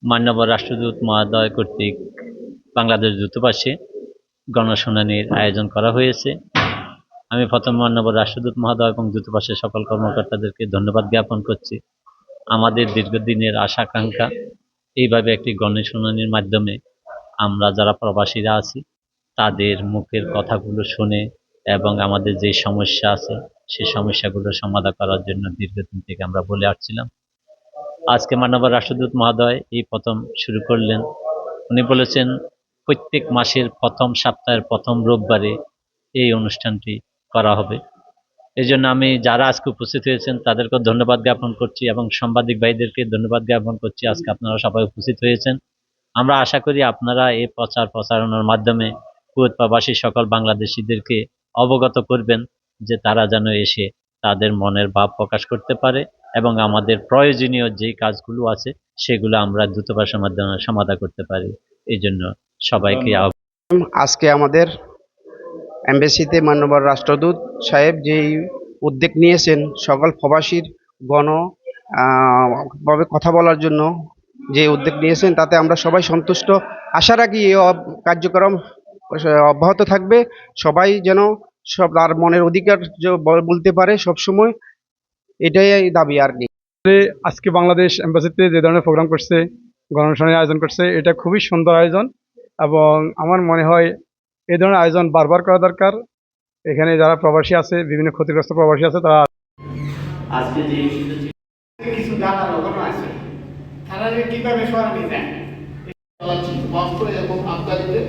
মাননীয় রাষ্ট্রদূত মহোদয় কর্তৃক বাংলাদেশ দূতাবাসে গণশুনানির আয়োজন করা হয়েছে। আমি প্রথম মাননীয় রাষ্ট্রদূত মহোদয় এবং দূতাবাসের সকল কর্মকর্তাদেরকে ধন্যবাদ জ্ঞাপন করছি। আমাদের দীর্ঘদিনের আশা আকাঙ্ক্ষা এইভাবে একটি গণশুনানির মাধ্যমে আমরা যারা প্রবাসীরা আছি তাদের মুখের কথাগুলো শুনে এবং আমাদের যে সমস্যা আছে সেই সমস্যাগুলো সমাধান করার জন্য দীর্ঘদিন থেকে আমরা বলে আসছিলাম। আজকে মাননীয় রাষ্ট্রদূত মহোদয় এই প্রথম শুরু করলেন। উনি বলেছেন প্রত্যেক মাসের প্রথম সপ্তাহের প্রথম রোববারে এই অনুষ্ঠানটি করা হবে। এই জন্য আমি যারা আজকে উপস্থিত হয়েছেন তাদেরকেও ধন্যবাদ জ্ঞাপন করছি এবং সাংবাদিক ভাইদেরকে ধন্যবাদ জ্ঞাপন করছি। আজকে আপনারা সবাই উপস্থিত হয়েছেন। আমরা আশা করি আপনারা এই প্রচারণার মাধ্যমে কুয়েত প্রবাসী সকল বাংলাদেশিদেরকে অবগত করবেন যে তারা যেন এসে তাদের মনের ভাব প্রকাশ করতে পারে এবং আমাদের প্রয়োজনীয় যে কাজগুলো আছে সেগুলো আমরা দূতাবাসের মাধ্যমে সমাধান করতে পারি। এই জন্য সবাইকে আজকে আমাদের এমবেসিতে মাননীয় রাষ্ট্রদূত সাহেব যেই উদ্যোগ নিয়েছেন সকল প্রবাসীর ভাবে কথা বলার জন্য যে উদ্যোগ নিয়েছেন তাতে আমরা সবাই সন্তুষ্ট। আশা রাখি এই কার্যক্রম অব্যাহত থাকবে। সবাই যেন সব তার মনের অধিকার বলতে পারে সবসময়, এটাই দাবি আর কি। আজকে বাংলাদেশ এম্বাসিতে যে ধরনের প্রোগ্রাম করছে, গণশুনানির আয়োজন করছে, এটা খুবই সুন্দর আয়োজন এবং আমার মনে হয় এই ধরনের আয়োজন বারবার করা দরকার। এখানে যারা প্রবাসী আছে, বিভিন্ন ক্ষতিগ্রস্ত প্রবাসী আছে, তারা আজকে যে কিছু জানার ঘটনা আছে তারা কিভাবে সরানি যায় এবং আমদানিদের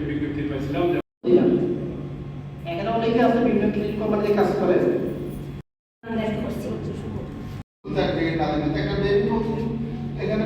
বিজ্ঞপ্তি পাইছিলাম এখানে অনেকে আছে বিভিন্ন ক্লিনিক কোম্পানিতে কাজ করে এখানে